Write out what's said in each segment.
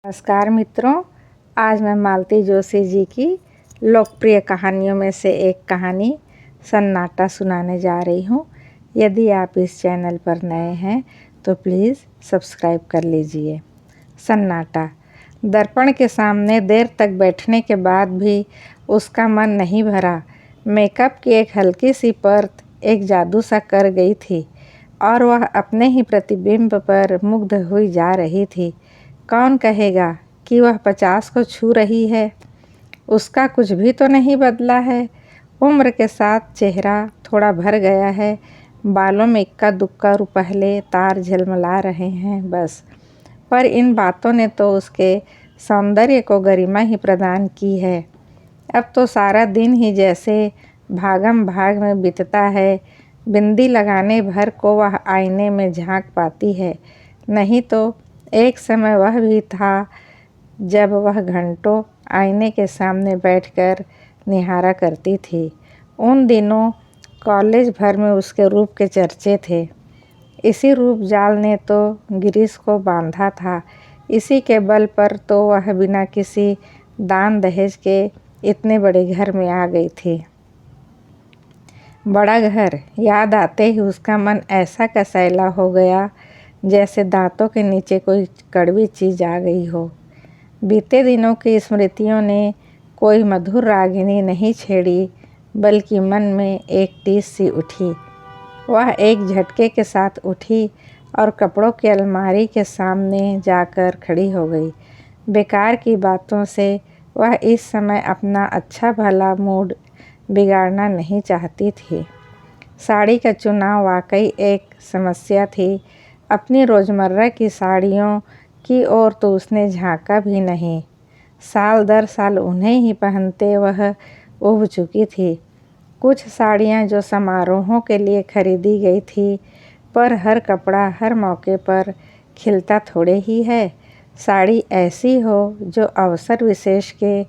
नमस्कार मित्रों, आज मैं मालती जोशी जी की लोकप्रिय कहानियों में से एक कहानी सन्नाटा सुनाने जा रही हूँ। यदि आप इस चैनल पर नए हैं तो प्लीज़ सब्सक्राइब कर लीजिए। सन्नाटा। दर्पण के सामने देर तक बैठने के बाद भी उसका मन नहीं भरा। मेकअप की एक हल्की सी परत एक जादू सा कर गई थी और वह अपने ही प्रतिबिंब पर मुग्ध हुई जा रही थी। कौन कहेगा कि वह 50 को छू रही है? उसका कुछ भी तो नहीं बदला है। उम्र के साथ चेहरा थोड़ा भर गया है, बालों में इक्का दुक्का रुपहले तार झलमला रहे हैं बस। पर इन बातों ने तो उसके सौंदर्य को गरिमा ही प्रदान की है। अब तो सारा दिन ही जैसे भागम भाग में बीतता है। बिंदी लगाने भर को वह आईने में झांक पाती है। नहीं तो एक समय वह भी था जब वह घंटों आईने के सामने बैठकर निहारा करती थी। उन दिनों कॉलेज भर में उसके रूप के चर्चे थे। इसी रूप जाल ने तो गिरीश को बांधा था। इसी के बल पर तो वह बिना किसी दान दहेज के इतने बड़े घर में आ गई थी। बड़ा घर याद आते ही उसका मन ऐसा कसैला हो गया जैसे दांतों के नीचे कोई कड़वी चीज़ आ गई हो। बीते दिनों की स्मृतियों ने कोई मधुर रागिनी नहीं छेड़ी, बल्कि मन में एक टीस सी उठी। वह एक झटके के साथ उठी और कपड़ों की अलमारी के सामने जाकर खड़ी हो गई। बेकार की बातों से वह इस समय अपना अच्छा भला मूड बिगाड़ना नहीं चाहती थी। साड़ी का चुनाव वाकई एक समस्या थी। अपनी रोज़मर्रा की साड़ियों की ओर तो उसने झांका भी नहीं। साल दर साल उन्हें ही पहनते वह उब चुकी थी। कुछ साड़ियाँ जो समारोहों के लिए खरीदी गई थी, पर हर कपड़ा हर मौके पर खिलता थोड़े ही है। साड़ी ऐसी हो जो अवसर विशेष के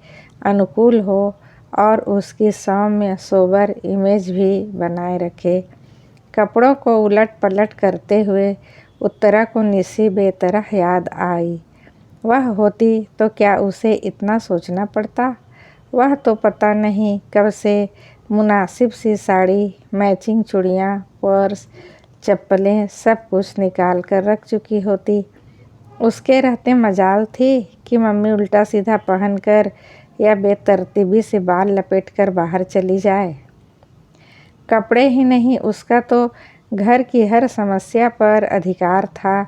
अनुकूल हो और उसकी सौम्य सोबर इमेज भी बनाए रखे। कपड़ों को उलट पलट करते हुए उत्तरा को निसी बेतरह याद आई। वह होती तो क्या उसे इतना सोचना पड़ता? वह तो पता नहीं कब से मुनासिब सी साड़ी, मैचिंग चूड़ियाँ, पर्स, चप्पलें सब कुछ निकाल कर रख चुकी होती। उसके रहते मजाल थी कि मम्मी उल्टा सीधा पहनकर या बेतरतीबी से बाल लपेटकर बाहर चली जाए। कपड़े ही नहीं, उसका तो घर की हर समस्या पर अधिकार था।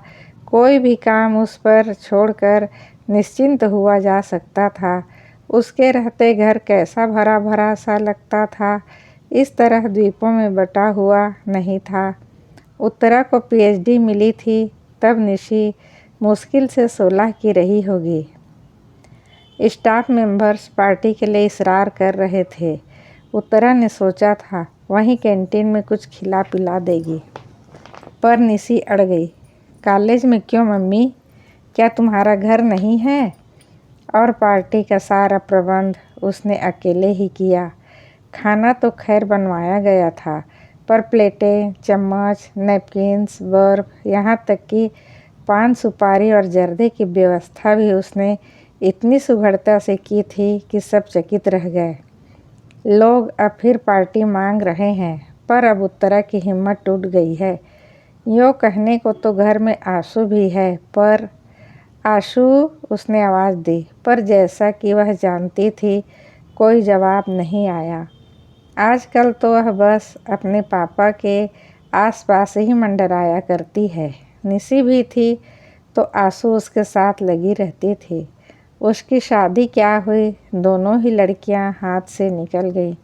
कोई भी काम उस पर छोड़कर निश्चिंत हुआ जा सकता था। उसके रहते घर कैसा भरा भरा सा लगता था, इस तरह द्वीपों में बटा हुआ नहीं था। उत्तरा को पीएचडी मिली थी तब निशी मुश्किल से 16 की रही होगी। स्टाफ मेंबर्स पार्टी के लिए इसरार कर रहे थे। उत्तरा ने सोचा था वहीं कैंटीन में कुछ खिला पिला देगी, पर निशी अड़ गई। कॉलेज में क्यों मम्मी? क्या तुम्हारा घर नहीं है? और पार्टी का सारा प्रबंध उसने अकेले ही किया। खाना तो खैर बनवाया गया था, पर प्लेटें, चम्मच, नैपकिन्स, बर्फ, यहाँ तक कि पान सुपारी और जर्दे की व्यवस्था भी उसने इतनी सुघड़ता से की थी कि सब चकित रह गए। लोग अब फिर पार्टी मांग रहे हैं, पर अब उत्तरा की हिम्मत टूट गई है। यूँ कहने को तो घर में आशु भी है, पर आशु, उसने आवाज़ दी, पर जैसा कि वह जानती थी कोई जवाब नहीं आया। आजकल तो वह बस अपने पापा के आसपास ही मंडराया करती है। निशी भी थी तो आशु उसके साथ लगी रहती थी। उसकी शादी क्या हुई, दोनों ही लड़कियां हाथ से निकल गई।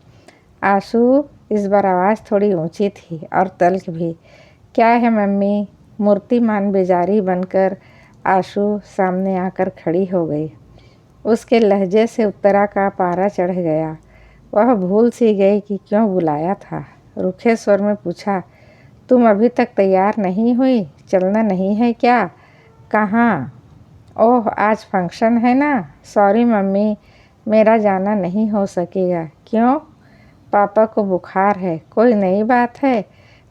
आशु, इस बार आवाज़ थोड़ी ऊंची थी और तल्ख भी। क्या है मम्मी? मूर्तिमान बेजारी बनकर आशु सामने आकर खड़ी हो गई। उसके लहजे से उत्तरा का पारा चढ़ गया। वह भूल सी गई कि क्यों बुलाया था। रूखे स्वर में पूछा, तुम अभी तक तैयार नहीं हुई? चलना नहीं है क्या? कहाँ? ओह, आज फंक्शन है ना। सॉरी मम्मी, मेरा जाना नहीं हो सकेगा। क्यों? पापा को बुखार है। कोई नई बात है?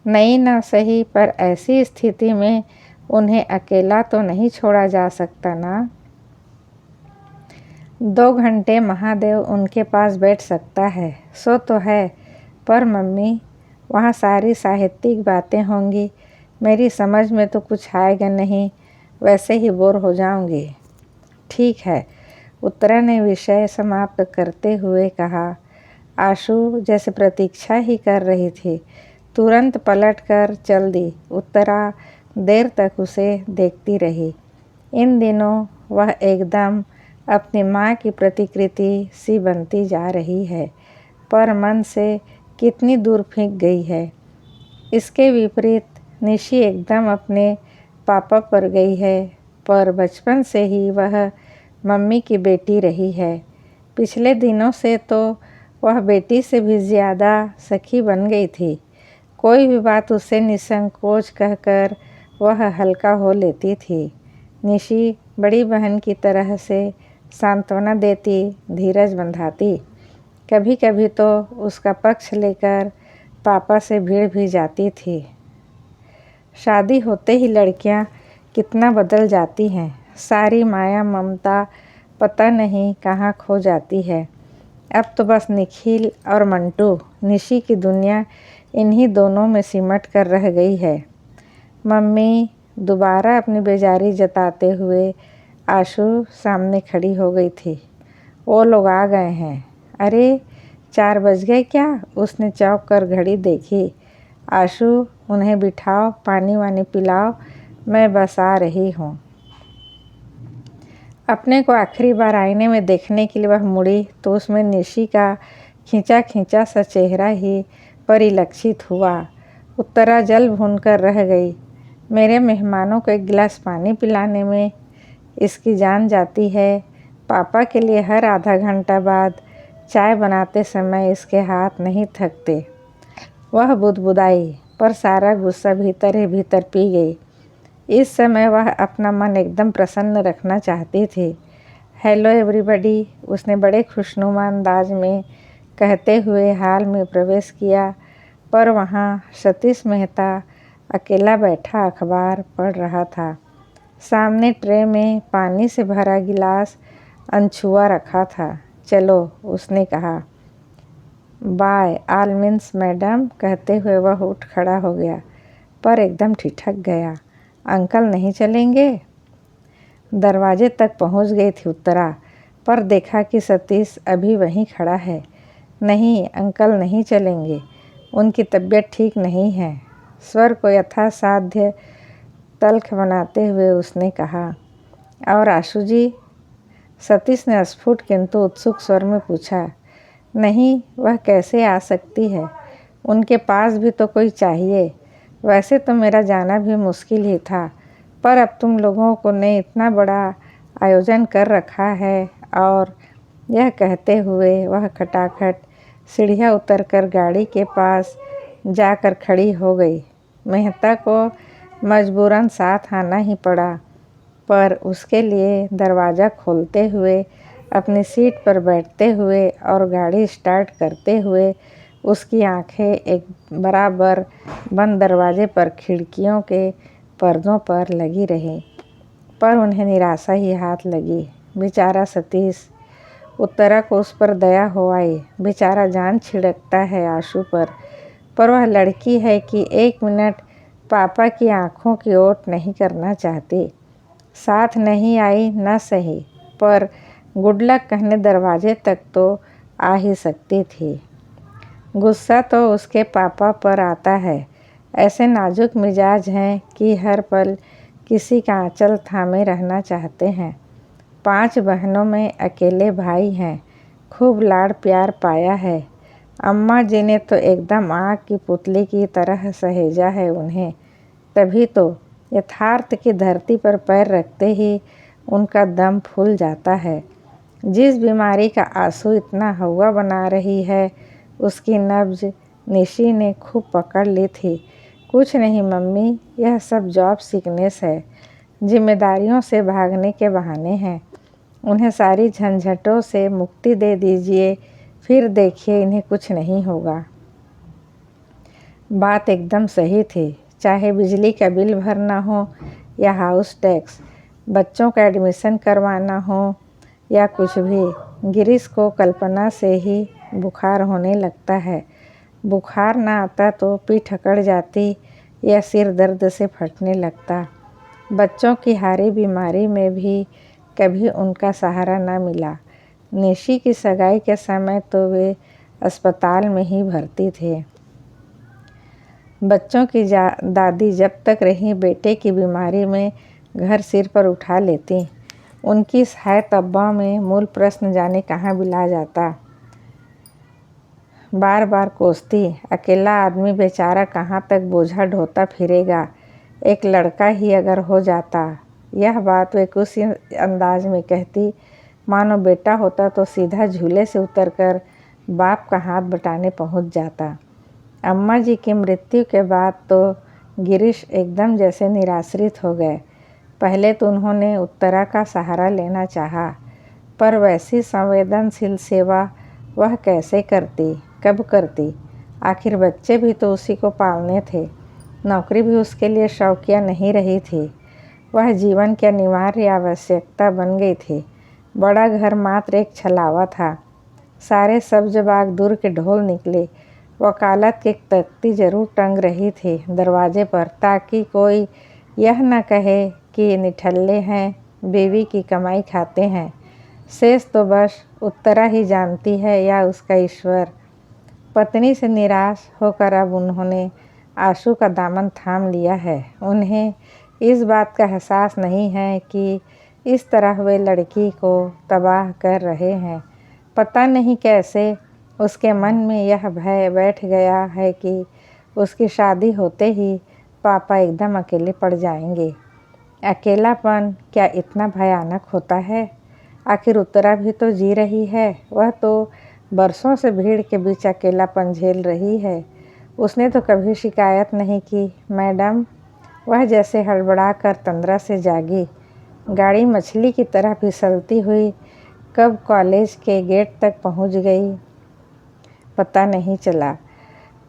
नई ना सही, पर ऐसी स्थिति में उन्हें अकेला तो नहीं छोड़ा जा सकता ना। 2 घंटे महादेव उनके पास बैठ सकता है, सो तो है, पर मम्मी वहाँ सारी साहित्यिक बातें होंगी, मेरी समझ में तो कुछ आएगा नहीं, वैसे ही बोर हो जाऊंगी। ठीक है, उत्तरा ने विषय समाप्त करते हुए कहा। आशु जैसे प्रतीक्षा ही कर रही थी, तुरंत पलटकर चल दी। उत्तरा देर तक उसे देखती रही। इन दिनों वह एकदम अपनी माँ की प्रतिकृति सी बनती जा रही है, पर मन से कितनी दूर फेंक गई है। इसके विपरीत निशी एकदम अपने पापा पर गई है, पर बचपन से ही वह मम्मी की बेटी रही है। पिछले दिनों से तो वह बेटी से भी ज़्यादा सखी बन गई थी। कोई भी बात उसे निसंकोच कहकर वह हल्का हो लेती थी। निशी बड़ी बहन की तरह से सांत्वना देती, धीरज बंधाती। कभी कभी तो उसका पक्ष लेकर पापा से भिड़ भी जाती थी। शादी होते ही लड़कियां कितना बदल जाती हैं, सारी माया ममता पता नहीं कहाँ खो जाती है। अब तो बस निखिल और मंटू, निशी की दुनिया इन्हीं दोनों में सिमट कर रह गई है। मम्मी दोबारा अपनी बेजारी जताते हुए आशु सामने खड़ी हो गई थी। वो लोग आ गए हैं। अरे 4 बज गए क्या? उसने चौंक कर घड़ी देखी। आशु उन्हें बिठाओ, पानी वानी पिलाओ, मैं बस आ रही हूँ। अपने को आखिरी बार आईने में देखने के लिए वह मुड़ी तो उसमें निशी का खींचा खींचा सा चेहरा ही परिलक्षित हुआ। उत्तरा जल भून कर रह गई। मेरे मेहमानों को एक गिलास पानी पिलाने में इसकी जान जाती है। पापा के लिए हर आधा घंटा बाद चाय बनाते समय इसके हाथ नहीं थकते। वह बुदबुदाई, पर सारा गुस्सा भीतर ही भीतर पी गई। इस समय वह अपना मन एकदम प्रसन्न रखना चाहती थी। हेलो एवरीबॉडी, उसने बड़े खुशनुमा अंदाज में कहते हुए हाल में प्रवेश किया, पर वहाँ सतीश मेहता अकेला बैठा अखबार पढ़ रहा था। सामने ट्रे में पानी से भरा गिलास अनछुआ रखा था। चलो, उसने कहा। बाय ऑल मीन्स मैडम, कहते हुए वह उठ खड़ा हो गया, पर एकदम ठिठक गया। अंकल नहीं चलेंगे? दरवाजे तक पहुंच गई थी उत्तरा, पर देखा कि सतीश अभी वहीं खड़ा है। नहीं अंकल नहीं चलेंगे, उनकी तबीयत ठीक नहीं है, स्वर को यथासाध्य तल्ख बनाते हुए उसने कहा। और आशु जी? सतीश ने अस्फुट किंतु उत्सुक स्वर में पूछा। नहीं, वह कैसे आ सकती है? उनके पास भी तो कोई चाहिए। वैसे तो मेरा जाना भी मुश्किल ही था, पर अब तुम लोगों को ने इतना बड़ा आयोजन कर रखा है। और यह कहते हुए वह खटाखट सीढ़ियाँ उतरकर गाड़ी के पास जाकर खड़ी हो गई। मेहता को मजबूरन साथ आना ही पड़ा, पर उसके लिए दरवाज़ा खोलते हुए, अपनी सीट पर बैठते हुए और गाड़ी स्टार्ट करते हुए उसकी आंखें एक बराबर बंद दरवाजे पर खिड़कियों के पर्दों पर लगी रही, पर उन्हें निराशा ही हाथ लगी। बेचारा सतीश। उत्तरा को उस पर दया हो आई। बेचारा जान छिड़कता है आशु पर वह लड़की है कि 1 मिनट पापा की आंखों की ओट नहीं करना चाहती। साथ नहीं आई न सही, पर गुड लक कहने दरवाजे तक तो आ ही सकती थी। गुस्सा तो उसके पापा पर आता है। ऐसे नाजुक मिजाज हैं कि हर पल किसी का आंचल थामे रहना चाहते हैं। 5 बहनों में अकेले भाई हैं। खूब लाड़ प्यार पाया है। अम्मा जी ने तो एकदम आग की पुतली की तरह सहेजा है उन्हें। तभी तो यथार्थ की धरती पर पैर रखते ही उनका दम फूल जाता है। जिस बीमारी का आंसू इतना हवा बना रही है, उसकी नब्ज निशी ने खूब पकड़ ली थी। कुछ नहीं मम्मी, यह सब जॉब सिकनेस है, जिम्मेदारियों से भागने के बहाने हैं। उन्हें सारी झंझटों से मुक्ति दे दीजिए, फिर देखिए इन्हें कुछ नहीं होगा। बात एकदम सही थी। चाहे बिजली का बिल भरना हो या हाउस टैक्स, बच्चों का एडमिशन करवाना हो या कुछ भी। गिरीश को कल्पना से ही बुखार होने लगता है। बुखार ना आता तो पीठ अकड़ जाती या सिर दर्द से फटने लगता। बच्चों की हारी बीमारी में भी कभी उनका सहारा न मिला। निशी की सगाई के समय तो वे अस्पताल में ही भर्ती थे। बच्चों की दादी जब तक रही बेटे की बीमारी में घर सिर पर उठा लेती। उनकी सहाय तब्बा में मूल प्रश्न जाने कहाँ बिला जाता। बार बार कोसती, अकेला आदमी बेचारा कहाँ तक बोझा ढोता फिरेगा, एक लड़का ही अगर हो जाता। यह बात वे कुछ अंदाज में कहती मानो बेटा होता तो सीधा झूले से उतरकर बाप का हाथ बटाने पहुंच जाता। अम्मा जी की मृत्यु के बाद तो गिरीश एकदम जैसे निराश्रित हो गए। पहले तो उन्होंने उत्तरा का सहारा लेना चाहा, पर वैसी संवेदनशील सेवा वह कैसे करती, कब करती। आखिर बच्चे भी तो उसी को पालने थे। नौकरी भी उसके लिए शौकिया नहीं रही थी, वह जीवन की अनिवार्य आवश्यकता बन गई थी। बड़ा घर मात्र एक छलावा था। सारे सब्ज बाग दूर के ढोल निकले। वकालत की तख्ती जरूर टंग रही थी दरवाजे पर, ताकि कोई यह न कहे कि निठल्ले हैं, बीवी की कमाई खाते हैं। शेष तो बस उत्तरा ही जानती है या उसका ईश्वर। पत्नी से निराश होकर अब उन्होंने आशु का दामन थाम लिया है। उन्हें इस बात का एहसास नहीं है कि इस तरह वे लड़की को तबाह कर रहे हैं। पता नहीं कैसे उसके मन में यह भय बैठ गया है कि उसकी शादी होते ही पापा एकदम अकेले पड़ जाएंगे। अकेलापन क्या इतना भयानक होता है? आखिर उत्तरा भी तो जी रही है। वह तो बरसों से भीड़ के बीच अकेलापन झेल रही है। उसने तो कभी शिकायत नहीं की। मैडम, वह जैसे हड़बड़ा कर तंद्रा से जागी। गाड़ी मछली की तरह फिसलती हुई कब कॉलेज के गेट तक पहुंच गई पता नहीं चला।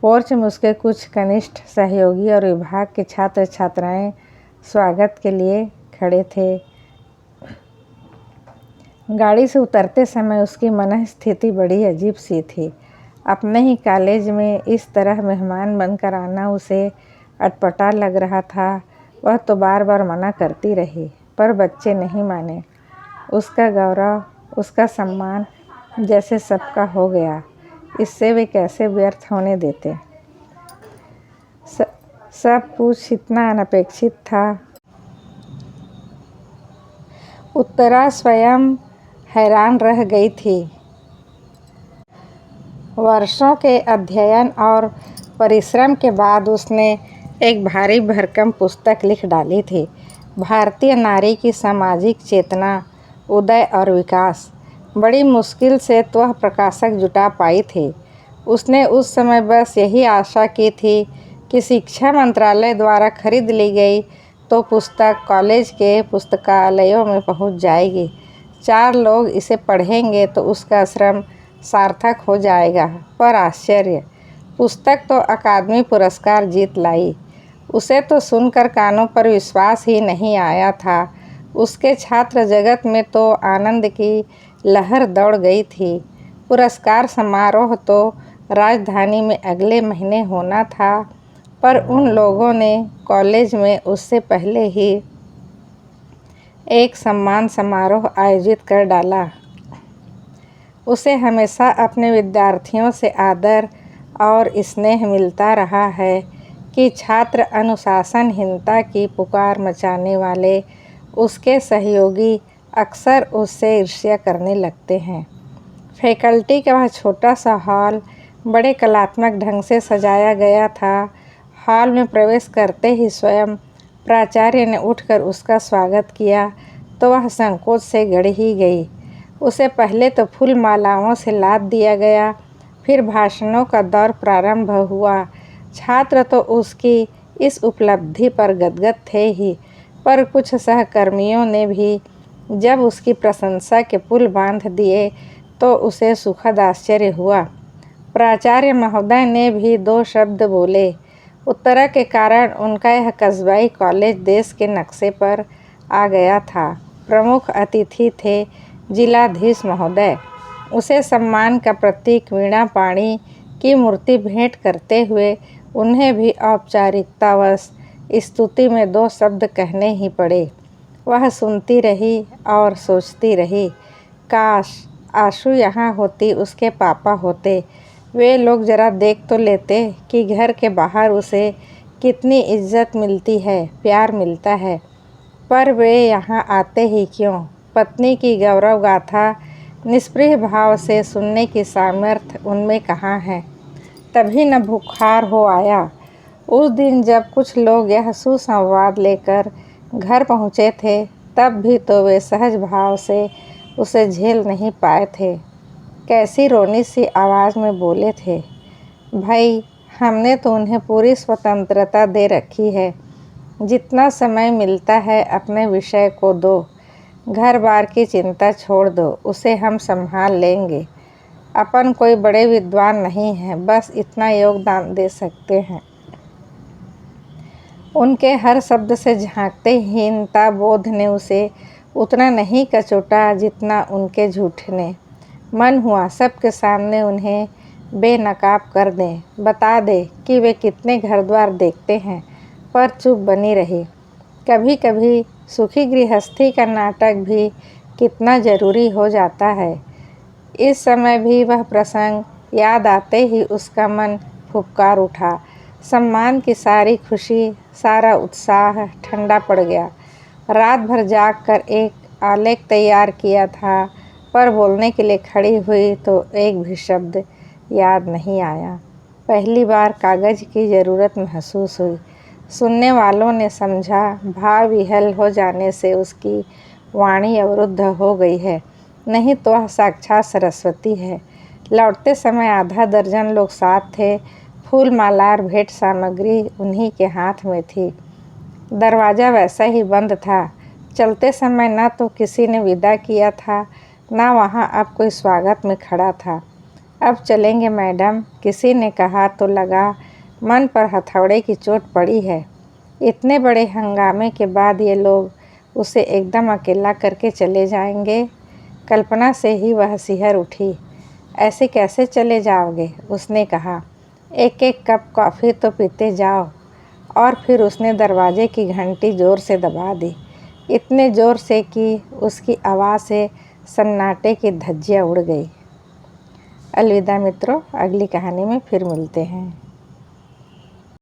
पोर्च में उसके कुछ कनिष्ठ सहयोगी और विभाग के छात्र छात्राएं स्वागत के लिए खड़े थे। गाड़ी से उतरते समय उसकी मनःस्थिति बड़ी अजीब सी थी। अपने ही कॉलेज में इस तरह मेहमान बनकर आना उसे अटपटा लग रहा था। वह तो बार बार मना करती रही, पर बच्चे नहीं माने। उसका गौरव, उसका सम्मान जैसे सबका हो गया। इससे वे कैसे व्यर्थ होने देते। सब कुछ इतना अनपेक्षित था। उत्तरा स्वयं हैरान रह गई थी। वर्षों के अध्ययन और परिश्रम के बाद उसने एक भारी भरकम पुस्तक लिख डाली थी। भारतीय नारी की सामाजिक चेतना, उदय और विकास। बड़ी मुश्किल से तो वह प्रकाशक जुटा पाई थी। उसने उस समय बस यही आशा की थी कि शिक्षा मंत्रालय द्वारा खरीद ली गई तो पुस्तक कॉलेज के पुस्तकालयों में पहुंच जाएगी। 4 लोग इसे पढ़ेंगे तो उसका श्रम सार्थक हो जाएगा। पर आश्चर्य, पुस्तक तो अकादमी पुरस्कार जीत लाई। उसे तो सुनकर कानों पर विश्वास ही नहीं आया था। उसके छात्र जगत में तो आनंद की लहर दौड़ गई थी। पुरस्कार समारोह तो राजधानी में अगले महीने होना था, पर उन लोगों ने कॉलेज में उससे पहले ही एक सम्मान समारोह आयोजित कर डाला। उसे हमेशा अपने विद्यार्थियों से आदर और स्नेह मिलता रहा है कि छात्र अनुशासनहीनता की पुकार मचाने वाले उसके सहयोगी अक्सर उससे ईर्ष्या करने लगते हैं। फैकल्टी का वह छोटा सा हॉल बड़े कलात्मक ढंग से सजाया गया था। हॉल में प्रवेश करते ही स्वयं प्राचार्य ने उठकर उसका स्वागत किया तो वह संकोच से गड़ ही गई। उसे पहले तो फूल मालाओं से लाद दिया गया, फिर भाषणों का दौर प्रारंभ हुआ। छात्र तो उसकी इस उपलब्धि पर गदगद थे ही, पर कुछ सहकर्मियों ने भी जब उसकी प्रशंसा के पुल बांध दिए तो उसे सुखद आश्चर्य हुआ। प्राचार्य महोदय ने भी 2 शब्द बोले। उत्तरा के कारण उनका यह कस्बाई कॉलेज देश के नक्शे पर आ गया था। प्रमुख अतिथि थे जिलाधीश महोदय। उसे सम्मान का प्रतीक वीणा पाणी की मूर्ति भेंट करते हुए उन्हें भी औपचारिकतावश स्तुति में 2 शब्द कहने ही पड़े। वह सुनती रही और सोचती रही, काश आशु यहाँ होती, उसके पापा होते। वे लोग जरा देख तो लेते कि घर के बाहर उसे कितनी इज्जत मिलती है, प्यार मिलता है। पर वे यहाँ आते ही क्यों? पत्नी की गौरव गाथा निष्प्रिय भाव से सुनने की सामर्थ्य उनमें कहाँ है? तभी न बुखार हो आया उस दिन जब कुछ लोग यह सुसंवाद लेकर घर पहुँचे थे। तब भी तो वे सहज भाव से उसे झेल नहीं पाए थे। कैसी रोनी सी आवाज़ में बोले थे, भाई हमने तो उन्हें पूरी स्वतंत्रता दे रखी है। जितना समय मिलता है अपने विषय को दो, घर बार की चिंता छोड़ दो, उसे हम संभाल लेंगे। अपन कोई बड़े विद्वान नहीं हैं, बस इतना योगदान दे सकते हैं। उनके हर शब्द से झांकते हीनता बोध ने उसे उतना नहीं कचोटा जितना उनके झूठ ने। मन हुआ सबके सामने उन्हें बेनकाब कर दें, बता दे कि वे कितने घर द्वार देखते हैं, पर चुप बनी रही। कभी कभी सुखी गृहस्थी का नाटक भी कितना ज़रूरी हो जाता है। इस समय भी वह प्रसंग याद आते ही उसका मन फुफकार उठा। सम्मान की सारी खुशी, सारा उत्साह ठंडा पड़ गया। रात भर जाग कर एक आलेख तैयार किया था, पर बोलने के लिए खड़ी हुई तो एक भी शब्द याद नहीं आया। पहली बार कागज़ की ज़रूरत महसूस हुई। सुनने वालों ने समझा भाव विह्वल हो जाने से उसकी वाणी अवरुद्ध हो गई है, नहीं तो वह साक्षात सरस्वती है। लौटते समय आधा दर्जन लोग साथ थे। फूल मालार भेंट सामग्री उन्हीं के हाथ में थी। दरवाज़ा वैसा ही बंद था। चलते समय न तो किसी ने विदा किया था, न वहाँ अब कोई स्वागत में खड़ा था। अब चलेंगे मैडम, किसी ने कहा तो लगा मन पर हथौड़े की चोट पड़ी है। इतने बड़े हंगामे के बाद ये लोग उसे एकदम अकेला करके चले जाएंगे। कल्पना से ही वह सिहर उठी। ऐसे कैसे चले जाओगे? उसने कहा। एक एक कप कॉफ़ी तो पीते जाओ। और फिर उसने दरवाजे की घंटी ज़ोर से दबा दी, इतने ज़ोर से कि उसकी आवाज़ से सन्नाटे की धज्जियाँ उड़ गई। अलविदा मित्रों, अगली कहानी में फिर मिलते हैं।